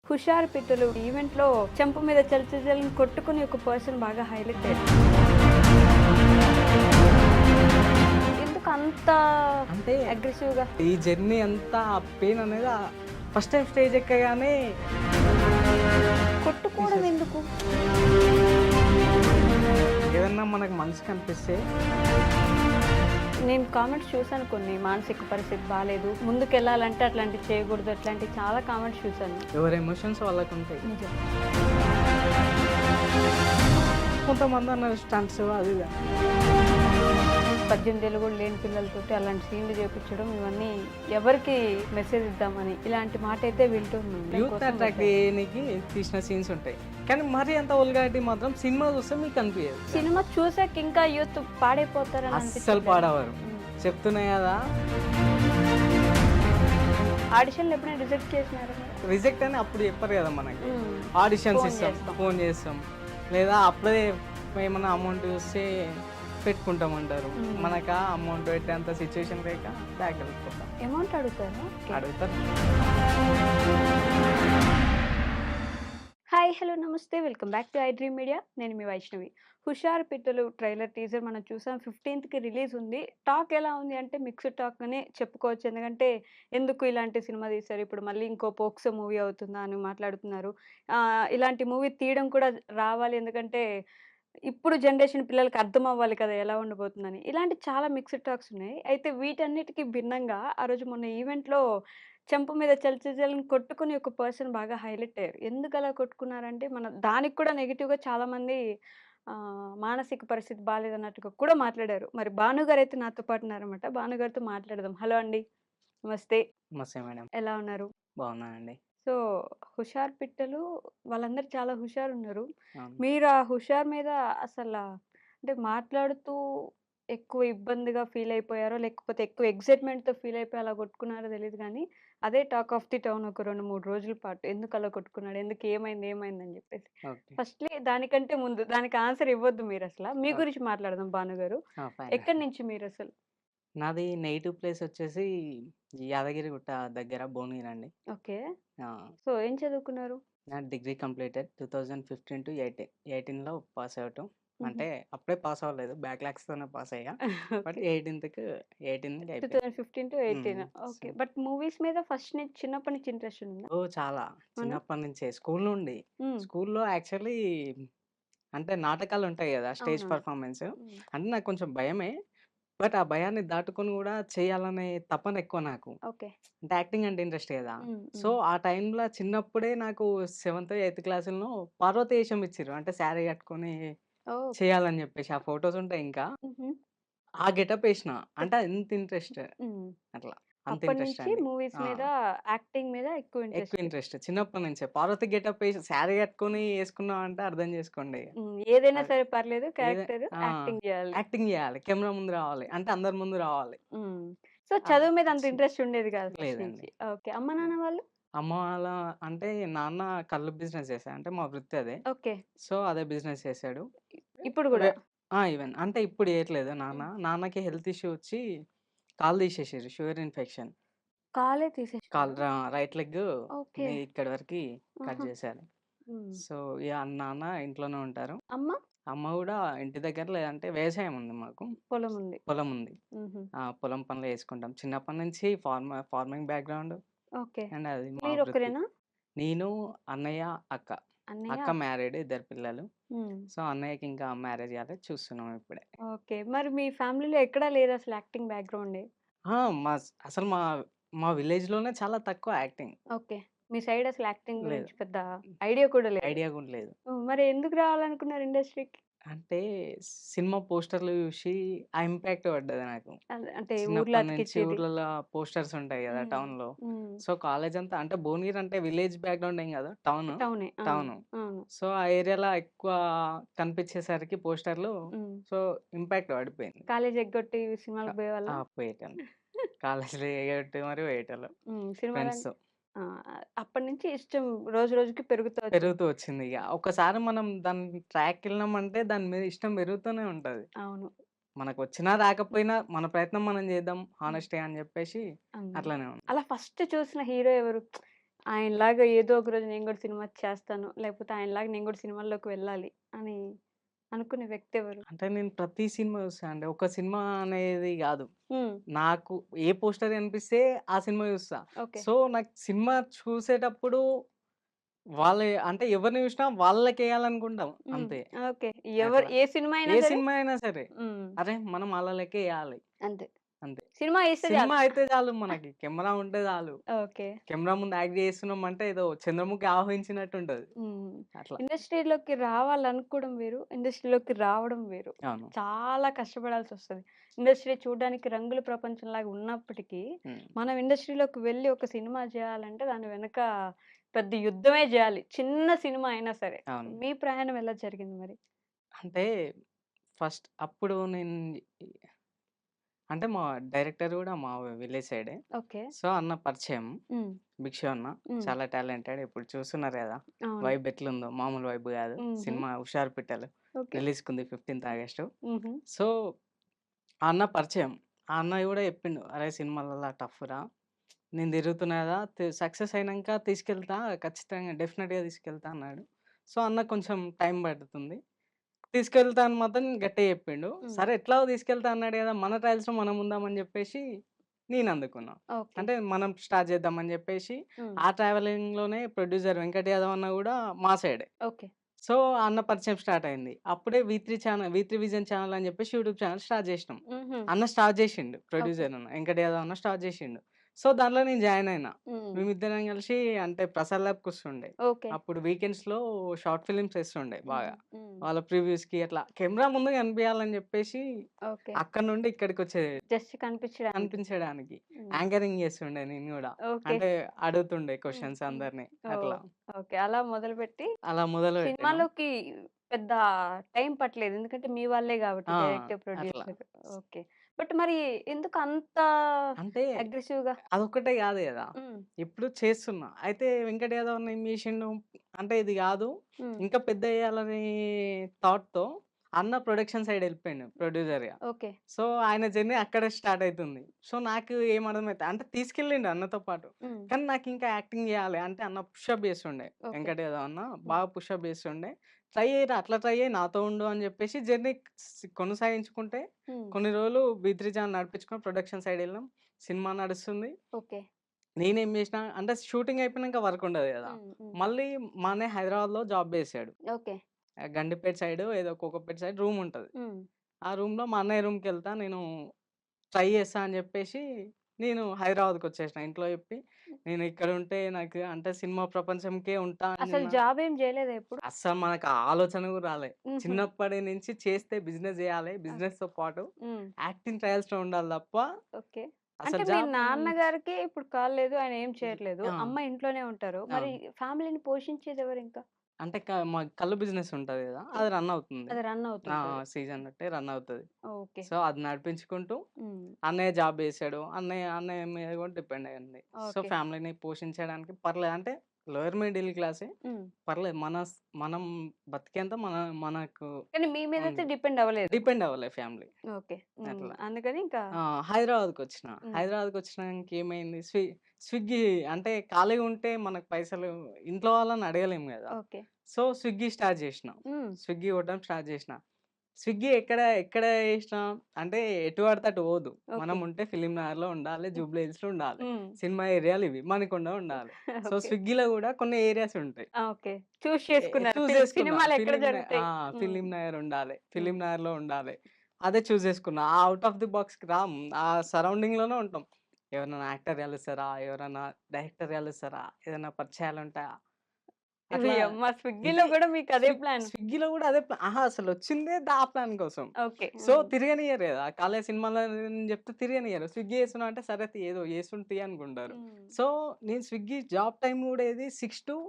హుషారు పిట్టలు ఈవెంట్‌లో చెంప మీద చలచలని కొట్టుకుని ఒక పర్సన్ బాగా హైలైట్ అయ్యారు. ఎందుకు అంత అంటే అగ్రెసివ్‌గా? ఈ జర్నీ అంతా పెయిన్ అనేది ఫస్ట్ టైం స్టేజ్ ఎక్కగానే కొట్టుకోవడం ఎందుకు? ఏదన్నా మనకు మనసుకి అనిపిస్తే నేను కామెంట్స్ చూసాను కొన్ని. మానసిక పరిస్థితి బాలేదు, ముందుకెళ్ళాలంటే అట్లాంటివి చేయకూడదు, అట్లాంటివి చాలా కామెంట్స్ చూసాను. ఎవరి ఎమోషన్స్ వాళ్ళకు ఉంటాయి. నిజం. కొంతమంది అన్నారు స్టంట్స్ అది ఇది అని. 18 ఏళ్ళు కూడా లేని పిల్లలతోటి అలాంటి సీన్లు చేపించడం, ఇవన్నీ ఎవరికి మెసేజ్ ఇద్దామని ఇలాంటి మాట అయితే వింటున్నాను. యూత్ అట్రాక్ట్ చేయడానికి తీసిన సీన్స్ ఉంటాయి, కానీ మరీ అంత ఒల్గాటి మాత్రం సినిమా చూస్తే మీకు అనిపించదు. సినిమా చూసాక ఇంకా యూత్ పాడైపోతారని అస్సలు అనిపిస్తుంది. పాడవారు. చెప్తున్నాయి కదా, ఆడిషన్లు ఎప్పుడైనా రిజెక్ట్ చేసినారా మీరు? రిజెక్ట్ అని అప్పుడు చెప్పారు కదా మనకి. మ్మ్. ఆడిషన్స్ ఫోన్ ఇస్తాం, చేస్తాం. ఫోన్ చేస్తాం, లేదా అప్పుడే ఏమన్నా అమౌంట్ చూస్తే పెట్టుకుంటామంటారు. మ్మ్. మనకు ఆ అమౌంట్ పెట్టేంత సిచ్యువేషన్ లేక బ్యాక్ వెళ్ళిపోతాం. అమౌంట్ అడుగుతారా? అడుగుతారు. హాయ్, హలో, నమస్తే, welcome back to I dream media. నేను మీ వైష్ణవి. హుషారు పిట్టలు ట్రైలర్ టీజర్ మనం చూసాం. 15కి రిలీజ్ ఉంది. టాక్ ఎలా ఉంది అంటే మిక్స్డ్ టాక్ అనే చెప్పుకోవచ్చు. ఎందుకంటే ఎందుకు ఇలాంటి సినిమా తీశారు, ఇప్పుడు మళ్ళీ ఇంకో పోక్సో మూవీ అవుతుందా అని మాట్లాడుతున్నారు. ఇలాంటి మూవీ తీయడం కూడా రావాలి, ఎందుకంటే ఇప్పుడు జనరేషన్ పిల్లలకి అర్థం అవ్వాలి కదా ఎలా ఉండబోతుందని. ఇలాంటి చాలా మిక్స్డ్ టాక్స్ ఉన్నాయి. అయితే వీటన్నిటికి భిన్నంగా ఆ రోజు మొన్న ఈవెంట్‌లో చెంప మీద చలచలని కొట్టుకుని ఒక పర్సన్ బాగా హైలైట్ అయ్యారు. ఎందుకలా కొట్టుకున్నారంటే దానికి కూడా నెగెటివ్‌గా చాలామంది మానసిక పరిస్థితి బాలేదన్నట్టుగా కూడా మాట్లాడారు. మరి భానుగారైతే నాతో పాటు ఉన్నారన్నమాట. భానుగారితో మాట్లాడదాం. హలో అండి. నమస్తే. నమస్తే మేడం. ఎలా ఉన్నారు? బాగున్నానండి. సో, హుషారు పిట్టలు వాళ్ళందరూ చాలా హుషారున్నారు. అవును. మీరు ఆ హుషారు మీద అంటే మాట్లాడుతూ ఎక్కువ ఇబ్బందిగా ఫీల్ అయిపోయారో, లేకపోతే ఎక్కువ ఎక్సైట్‌మెంట్‌తో ఫీల్ అయిపోయి అలా కొట్టుకున్నారో తెలీదు గానీ, అదే టాక్ ఆఫ్ ది టౌన్ ఒక 2, 3 రోజుల పాటు. ఎందుకు అలా కొట్టుకున్నాడు? ఎందుకు ఏమైంది? ఏమైందని జెప్పేసి. ఓకే. ఫస్ట్‌లీ దానికంటే ముందు దానికి ఆన్సర్ ఇవ్వొద్దు మీరసల. మీ ఓకే. గురించి మాట్లాడదాం భానుగారు. ఫైన్. ఎక్కడి నుంచి మీరసలు? నాది నేటివ్ ప్లేస్ వచ్చేసి యాదగిరిగుట్ట దగ్గర భువనగిరి అండి. ఓకే. ఆ, సో, ఏం చదువుకున్నారు? నా డిగ్రీ కంప్లీటెడ్ 2015-18. 18లో పాస్ అవుట్. హుహు. అంటే అప్పుడే పాస్ అవ్వలేదు, బ్యాక్లాగ్స్తోనే పాస్ అయ్యా. But okay. 18కి అయిపోయింది. 2015-18 సో ఓకే. బట్ మూవీస్ మీద ఫస్ట్ నుంచి చిన్నప్పటి నుంచి ఇంట్రెస్ట్ ఉందా? ఓ చాలా అవునా? చిన్నప్పటి నుంచే స్కూల్ నుండి. హ్మ్. స్కూల్లో యాక్చువల్లీ అంటే నాటకాలు ఉంటాయి కదా, స్టేజ్ అవునవును. పర్ఫార్మెన్స్. హ్మ్. అంటే నాకు కొంచెం భయమే, బట్ ఆ భయాన్ని దాటుకొని కూడా చేయాలనే తపన ఎక్కువ నాకు. ఓకే. అంటే యాక్టింగ్ అంటే ఇంట్రెస్ట్ కదా. హ్మ్. సో హ్మ్. ఆ టైంలో చిన్నప్పుడే నాకు 7థ్, 8థ్ క్లాసుల్లో పార్వతీశం ఇచ్చిర్రు. అంటే శారీ కట్టుకొని ఓహ్! చేయాలని చెప్పేసి ఆ ఫోటోస్ ఉంటాయి ఇంకా. హుహు. ఆ గెటప్ ఏసిన. అంటే అంత ఇంట్రెస్ట్. హ్మ్. అట్లా. అంత ఇంట్రెస్ట్ అప్పటినుంచి అండి. మూవీస్ ఆ, మీద, యాక్టింగ్ మీద ఎక్కువ ఎక్కువ ఇంట్రెస్ట్. ఇంట్రెస్ట్ చిన్నప్పటి నుంచే. పార్వతి గెటప్ ఏసి శారీ కట్టుకొని యేసుకున్నామంటే అర్థం చేసుకోండి ఇగ. హ్మ్. ఏదైనా అది సరే పర్లేదు, ఏదే క్యారెక్టర్ ఆ, యాక్టింగ్ జేయాలి. యాక్టింగ్ జేయాలి. కెమెరా ముందు రావాలి. అంటే అందరి ముందు రావాలి. హ్మ్. సో, ఆ, చదువు మీద అంత చి ఇంట్రెస్ట్ ఉండేది కాదు ఫస్ట్ లేదండి. నుంచి. ఓకే. అమ్మ, నాన్న వాళ్ళు? అమ్మ వాళ్ళ అంటే నాన్న కల్లు బిజినెస్ చేశాడు. అంటే మా వృత్తి అదే. ఓకే. సో, అదే బిజినెస్ చేశాడు. ఇప్పుడు గూడా? వె ఈవెన్ అంటే ఇప్పుడు చేయట్లేదు నాన్న. హ్మ్. నాన్నకి హెల్త్ ఇష్యూ వచ్చి కాలు తీసేసిర్రు. Sugar infection. కాలే తీసేసారా? Right leg okay. ఇక్కడి వరకి కట్ ఆహా! చేశారు. హ్మ్. సో, ఇగ నాన్న ఇంట్లోనే ఉంటారు. అమ్మ? అమ్మ గూడా ఇంటి దగ్గర, లేదంటే వ్యవసాయం ఉంది మాకు. పొలం ఉంది. పొలం ఉంది. హుహు. పొలం పనులు చేసుకుంటాం. చిన్నప్పటి నుంచి ఫార్మింగ్ బ్యాక్‌గ్రౌండ్. ఓకే. అండ్ అది మా వృత్తి. మీరొక్కరేనా? నేను, అన్నయ్య, అక్క. అన్నయ్య, అక్క మ్యారీడ్, ఇద్దరు పిల్లలు. హ్మ్. సో, అన్నయ్యకి ఇంకా మ్యారేజ్ కాలేదు, చూస్తున్నాం ఇప్పుడే. ఓకే. మరి మీ ఫ్యామిలీలో ఎక్కడా లేదసలు యాక్టింగ్ బ్యాక్‌గ్రౌండే? ఆ, మా స్ అసలు మా మా విలేజ్‌లోనే చాలా తక్కువ యాక్టింగ్. ఓకే. మీ సైడ్ అసలు యాక్టింగ్ లేదు. గురించి పెద్ద ఐడియా కూడా లేదు. ఐడియా గూడా లేదు. హ్మ్. మరి ఎందుకు రావాలనుకున్నారు ఇండస్ట్రీకి? అంటే సినిమా పోస్టర్‌లు చూసి ఆ ఇంపాక్ట్ పడ్డది నాకు. అంటే ఊర్లో చిన్నప్పటి నుంచి అతికిచ్చేది. ఊర్లలో పోస్టర్స్ ఉంటాయి గదా హ్మ్. టౌన్‌లో. హ్మ్. సో, కాలేజ్ అంతా అంటే భువనగిరి అంటే విలేజ్ బ్యాక్‌గ్రౌండ్ ఏం గాదు. టౌను. టౌనే. ఆ! టౌను. అవును. సో, ఆ ఏరియాలో ఎక్కువ కనిపించేసరికి పోస్టర్‌లు, హ్మ్. సో, ఇంపాక్ట్ పడిపోయింది. కాలేజ్ ఎగ్గొట్టి అ సినిమాలకు పోయేవాళ్ళా? పోయేటోన్ని. కాలేజ్‌లో ఎగొట్టి మరి పోయేటోళ్ళం సినిమాలంటే ఫ్రెండ్స్‌తో. ఆ! అప్పటినుంచి ఇష్టం రోజు రోజుకి పెరుగుతూ వచ్చింది. పెరుగుతూ వచ్చిందిగ. ఒక్కసారి మనం దాని ట్రాక్‌కెళ్ళినామంటే దాని మీద ఇష్టం పెరుగుతూనే ఉంటది. అవును. మనకొచ్చినా రాకపోయినా మన ప్రయత్నం మనం చేద్దాం హ్మ్. హానెస్ట్‌గా అని చెప్పేసి హ్మ్. అట్లనే ఉంది. అలా ఫస్ట్ చూసిన హీరో ఎవరు? ఆయనలాగా ఏదో ఒక రోజు నేను గూడా సినిమా చేస్తాను. లేకపోతే ఆయనలాగా నేను గూడా సినిమాల్లోకి వెళ్ళాలి అని అనుకునే వ్యక్తి ఎవరు? అంటే నేను ప్రతి సినిమా చూస్తా అండి. ఒక సినిమా అనేది గాదు. హ్మ్. నాకు ఏ పోస్టర్ కనిపిస్తే ఆ సినిమా చూస్తా. ఓకే. సో, నాకు సినిమా చూసేటప్పుడు వాళ్ళే అంటే ఎవరిని చూసినా వాళ్ళకేయాలనుకుంటాం హ్మ్. అంతే. ఓకే. అట్లా. ఏ సినిమా అయినా ఏ సరే సినిమా అయినా సరే. హ్మ్. అరే! మనం ఆళ్ళ లెక్క ఎయాలి. అంతే. అంతే. సినిమా ఏస్తే సినిమా చాలు. అయితే చాలు మనకి. కెమెరా ఉంటే చాలు. ఓకే. కెమెరా ముందు యాక్ట్ చేస్తున్నామంటే ఏదో చంద్రముఖి ఆవహించినట్టుంటది. హ్మ్. అట్లా. ఇండస్ట్రీలోకి రావాలనుకోవడం వేరు. ఇండస్ట్రీలోకి రావడం వేరు. అవును. చాలా కష్టపడాల్సొస్తది. ఇండస్ట్రీ చూడ్డానికి రంగుల ప్రపంచంలాగా ఉన్నప్పటికీ, హ్మ్. మనం ఇండస్ట్రీలోకి వెళ్లి ఒక సినిమా జేయాలంటే దాని వెనక పెద్ద యుద్ధమే జేయాలి. చిన్న సినిమా అయినా సరే. అవును. మీ ప్రయాణం ఎలా జరిగింది మరి? అంటే ఫస్ట్ అప్పుడు నేను అంటే మా డైరెక్టర్ గూడా మా విలేజ్ సైడే. ఓకే. సో, అన్న పరిచయం. హ్మ్. భిక్షు అన్న. హ్మ్. చాలా టాలెంటెడ్. ఇప్పుడు చూస్తున్నారు గదా! అవును. వైబ్ ఎట్లుందో మామూలు వైబ్ గాదు. హుహు. సినిమా 'హుషారు పిట్టలు' ఓకే. రిలీజ్‌కుంది 15థ్ ఆగస్టు. హుహు. సో, ఆ అన్న పరిచయం. ఆ అన్న గూడా చెప్పిండు. "అరేయ్! సినిమాలల్ల టఫ్‌రా. నేను తిరుగుతున్నా గదా! సక్సెస్ అయినంక తీసుకెళ్తా. ఖచ్చితంగా డెఫినెట్‌గా తీసుకెళ్తా" అన్నాడు. సో, అన్నకు కొంచెం టైం పడుతుంది. తీసుకెళ్తా అని మాత్రం గట్టిగా చెప్పిండు. హ్మ్. సరే ఎట్లాగో తీసుకెళ్తా అన్నాడు గదా! మన ట్రయల్స్‌లో మనం ఉందామని జెప్పేసి నేనందుకున్నా. ఓకే. అంటే మనం స్టార్ట్ చేద్దామని జెప్పేసి హ్మ్. ఆ ట్రావెలింగ్‌లోనే ప్రొడ్యూసర్ వెంకట్ యాదవ్ అన్న గూడా మా సైడే. ఓకే. సో, ఆ అన్న పరిచయం స్టార్ట్ అయింది. అప్పుడే వి3 విజన్ ఛానెల్ అని జెప్పేసి యూట్యూబ్ ఛానెల్ స్టార్ట్ జేసినాం. హుహు. అన్న స్టార్ట్ జేసిండు. ఓకే. ప్రొడ్యూసర్ అన్న. వెంకట్ యాదవ్ అన్న స్టార్ట్ జేసిండు. సో, దాంట్లో నేను జాయిన్ అయినా. హ్మ్. మేమిద్దరం కలిసి అంటే ప్రసాద్ ల్యాబ్‌కి వస్తుండే. ఓకే. అప్పుడు వీకెండ్స్‌లో షార్ట్ ఫిల్మ్స్ ఏస్తుండే హ్మ్. బాగా. హ్మ్. వాళ్ళ ప్రివ్యూస్‌కి అట్లా కెమెరా ముందు కనిపియాలని జెప్పేసి ఓకే. అక్కడి నుండి ఇక్కడికొచ్చేది జస్ట్ కనిపించడానికి. కనిపించడానికి. హ్మ్. యాంకరింగ్ చేస్తుండే నేను గూడా. ఓకే. అంటే అడుగుతుండే హ్మ్. క్వెషన్స్ హ్మ్. అందరిని ఓహ్! అట్లా. ఓకే. అలా మొదలుపెట్టి అలా మొదలుపెట్టాను. సినిమాలోకి పెద్ద టైం పట్టలేదు. ఎందుకంటే మీ వాళ్ళే గాబట్టి ఆ! డైరెక్టర్, అట్లా. ప్రొడ్యూసర్. ఓకే. బట్ మరి ఎందుకు అంత అంటే అగ్రెసివ్‌గా? అదొక్కటే గాదు గదా! హ్మ్. ఇప్పుడు చేస్తున్నా. అయితే వెంకట్ యాదవ్ అన్న ఏం జేషిండు, అంటే ఇది గాదు హ్మ్. ఇంకా పెద్దగెయ్యాలనే థాట్‌తో అన్న ప్రొడక్షన్ సైడ్ ఎళ్ళిపోయిండు ప్రొడ్యూసర్‌గా. ఓకే. సో, ఆయన జర్నీ అక్కడే స్టార్ట్ అయితుంది. సో, నాకు ఏం అర్థమైతే అంటే తీసుకెళ్ళిండు అన్నతో పాటు. హ్మ్. కానీ నాకింకా యాక్టింగ్ జేయాలి. అంటే అన్న పుషప్ జేస్తుండే. ఓకే. వెంకట్ యాదవ్ అన్న హ్మ్. బాగా పుషప్ జేస్తుండే. "ట్రై చెయ్యిరా, అట్లా ట్రై చెయ్యి, నాతో ఉండు" అని జెప్పేసి జర్నీ కొనసాగించుకుంటే హ్మ్. కొన్ని రోజులు 'బీ3 ఛానెల్' నడిపించుకొని ప్రొడక్షన్ సైడ్ ఎళ్ళాం. సినిమా నడుస్తుంది. ఓకే. నేనేం జేసినా అంటే షూటింగ్ అయిపోయినంక వర్క్ ఉండదు గదా! హ్మ్. హ్మ్. మళ్ళీ మా అన్నయ్య హైదరాబాద్‌లో జాబ్ జేసాడు. ఓకే. గండిపేట సైడో ఏదో కోకపేట సైడ్ రూమ్ ఉంటది. హ్మ్. ఆ రూమ్‌లో మా అన్నయ్య రూమ్‌కెళ్తా నేను ట్రై చేస్తా అని జెప్పేసి నేను హైదరాబాద్‌కొచ్చేసిన. ఇంట్లో చెప్పి నేను ఇక్కడుంటే నాకు అంటే సినిమా ప్రపంచంకే ఉంటా అసలు అన్న జాబ్ ఏం జేయలేదా ఎప్పుడు? అస్సలు మనకు ఆ ఆలోచన గూడా రాలే. హుహు. చిన్నప్పటి నుంచి చేస్తే బిజినెస్ జేయాలి. ఓకే. బిజినెస్‌తో పాటు హ్మ్. యాక్టింగ్ ట్రయల్స్‌లో ఉండాలి తప్ప ఓకే. అంటే అసలు మీ జాబ్ నాన్నగారికి ఇప్పుడు కాలేదు. ఆయన ఏం చేయట్లేదు. ఆ! అమ్మ ఇంట్లోనే ఉంటారు. మరి అవును. ఫ్యామిలీని పోషించేదెవరింకా? అంటే మా కల్లు బిజినెస్ ఉంటది గదా! హ్మ్. అది రన్ అవుతుంది. అది రన్ ఆ! అవుతుంటది. సీజన్ బట్టే రన్ అవుతది. ఓకే. సో, అది నడిపించుకుంటూ హ్మ్. అన్నయ్య జాబ్ జేసాడు. అన్నయ్య మీద గూడా డిపెండ్ అయ్యింది. So, okay. ఫ్యామిలీని పోషించడానికి పర్లేదు. అంటే లోయర్ మిడిల్ క్లాసే. హ్మ్. పర్లేదు. మనం బతికేంత మనకు కానీ మీ మీదైతే ఉంది. డిపెండ్ అవ్వలేదు. డిపెండ్ అవ్వలే ఫ్యామిలీ. ఓకే. హ్మ్. అట్లా. అందుకని ఇంకా ఆ! హైదరాబాద్‌కొచ్చిన. హ్మ్. హైదరాబాద్‌కొచ్చినంక ఏమైంది స్విగ్గీ అంటే ఖాళీగా ఉంటే మనకు పైసలు ఇంట్లో వాళ్ళని అడగలేము గదా! ఓకే. సో, స్విగ్గీ స్టార్ట్ జేసినా. హ్మ్. స్విగ్గీ కొట్టడం స్టార్ట్ జేసినా. స్విగ్గీ ఎక్కడ ఎక్కడ జేసినా అంటే ఎటు పడితే అటు పోదు. మనం ఓకే. ఉంటే ఫిల్మ్ నగర్‌లో ఉండాలి, హ్మ్. జూబ్లీ హిల్స్‌లో ఉండాలి. హ్మ్. సినిమా ఏరియాలు ఇవి. మణికొండ ఉండాలి. So, okay. స్విగ్గీలో గూడా కొన్ని ఏరియాస్ ఉంటాయి. ఆ! ఓకే. చూజ్ చేసుకున్నారు. చూజ్ చేసుకున్నా. సినిమాలెక్కడ జరుగుతాయి. ఆ! హ్మ్. ఫిల్మ్ నగర్ ఉండాలి. హ్మ్. ఫిల్మ్ నగర్‌లో ఉండాలి. అదే చూజ్ చేసుకున్నా. ఆ ఔట్ ఆఫ్ ది బాక్స్‌కి రాము. ఆ సరౌండింగ్‌లోనే ఉంటాం. ఎవరైనా యాక్టర్ కలుస్తారా? ఎవరైనా డైరెక్టర్ కలుస్తారా? ఏదైనా పరిచయాలుంటాయా? అట్లా ఓయమ్మ! స్విగ్గీలో ఇది గూడా మీకదే ప్లాన్. స్విగ్గీలో గూడా అదే అహా! అసలొచ్చిందే ఆ ప్లాన్ కోసం. ఓకే. సో, హ్మ్. తిరగనియ్యరు గదా! కాలేజ్ సినిమాలో చెప్తే తిరగనియ్యరు. స్విగ్గీ చేస్తున్నావు అంటే సరే ఏదో చేసుండు తీ అనుకుంటారు. హ్మ్. సో, నేను స్విగ్గీ జాబ్ టైమ్ గూడా ఏది 6-12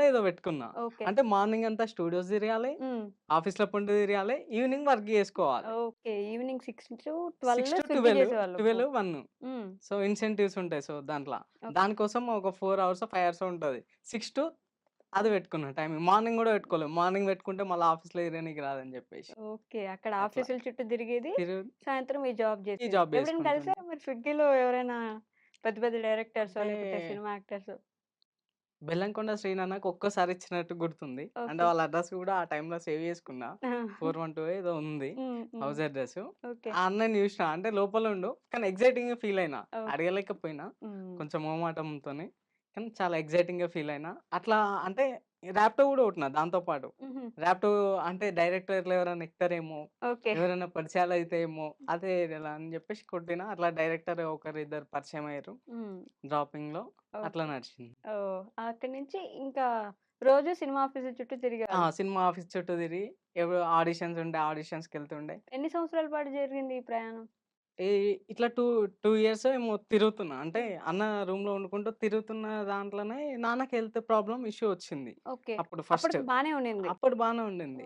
ఏదో పెట్టుకున్నా. ఓకే. అంటే మార్నింగ్ అంతా స్టూడియోస్ తిరగాలి, హ్మ్. ఆఫీస్‌లో పొంటి తిరగాలి, ఈవినింగ్ వర్క్ చేసుకోవాలి. ఓకే. ఈవినింగ్ 6-12 స్విగ్గీ 6-12, చేసేవాళ్ళు. 12, 1 హ్మ్. సో, ఇన్సెంటివ్స్ ఉంటాయి. సో, దాంట్ల. ఓకే. దానికోసం ఒక 4 అవర్సో, 5 అవర్సో ఉంటది. 6 అది పెట్టుకున్నా టైమింగ్. మార్నింగ్ గూడా పెట్టుకోలేదు. మార్నింగ్ పెట్టుకుంటే మళ్ళా ఆఫీస్‌లో తిరగనీకి రాదని జెప్పేసి. ఓకే. అక్కడ అట్లా. ఆఫీసుల చుట్టూ తిరిగేది. తిరుగు సాయంత్రం ఈ జాబ్ ఈ జేసేది. జాబ్ ఎప్పుడైనా జేసుకుంటుండే. కలిసారా మరి స్విగ్గీలో ఎవరైనా పెద్ద పెద్ద డైరెక్టర్సో అంటే లేకపోతే సినిమా యాక్టర్సో? బెల్లంకొండ శ్రీనన్నకి ఒక్కసారి ఇచ్చినట్టు గుర్తుంది. అంటే ఓకే. వాళ్ళ అడ్రెస్ గూడా ఆ టైంలో సేవ్ చేసుకున్నా. ఆ! 412 ఏదో ఉంది హ్మ్. హ్మ్. House address. ఓకే. ఆ అన్నని జూషినా. అంటే లోపలుండు. కానీ ఎక్సైటింగ్‌గా ఫీల్ అయినా. ఓకే. అడగలేకపోయినా. హ్మ్. కొంచెం మొహమాటంతోని. కానీ చాలా ఎక్సైటింగ్‌గా ఫీల్ అయినా. అట్లా అంటే ర్యాపిడో గూడా కొట్టినా దాంతో పాటు. హుహు. ర్యాపిడో అంటే డైరెక్టర్లు ఎవరైనా ఎక్కుతారేమో, ఓకే. ఎవరైనా పరిచయాలయితాయేమో, అదే ఇలా అని జెప్పేసి కొట్టినా. అట్లా డైరెక్టర్ ఒకరిద్దరు పరిచయమయ్యారు. హ్మ్. డ్రాపింగ్‌లో అట్లా ఓకే. నడిచింది. ఓహ్! అక్కడి నుంచి ఇంకా రోజు సినిమా ఆఫీసు చుట్టూ తిరిగేవాళ్ళు. సినిమా ఆఫీస్ చుట్టూ తిరిగి ఆడిషన్స్ ఉండే ఆడిషన్స్‌కెళ్తుండే. ఎన్ని సంవత్సరాల పాటు జరిగింది ఈ ప్రయాణం? ఈ ఇట్లా 2 ఇయర్సో ఏమో తిరుగుతున్నా. అంటే హ్మ్. అన్న రూమ్‌లో వండుకుంటూ తిరుగుతున్న దాంట్లోనే నాన్నకి హెల్త్ ప్రాబ్లమ్ ఇష్యూ వచ్చింది. ఓకే. అప్పుడు ఫస్ట్. అప్పటికి బానే ఉండింది. అప్పుడు బానే ఉండింది.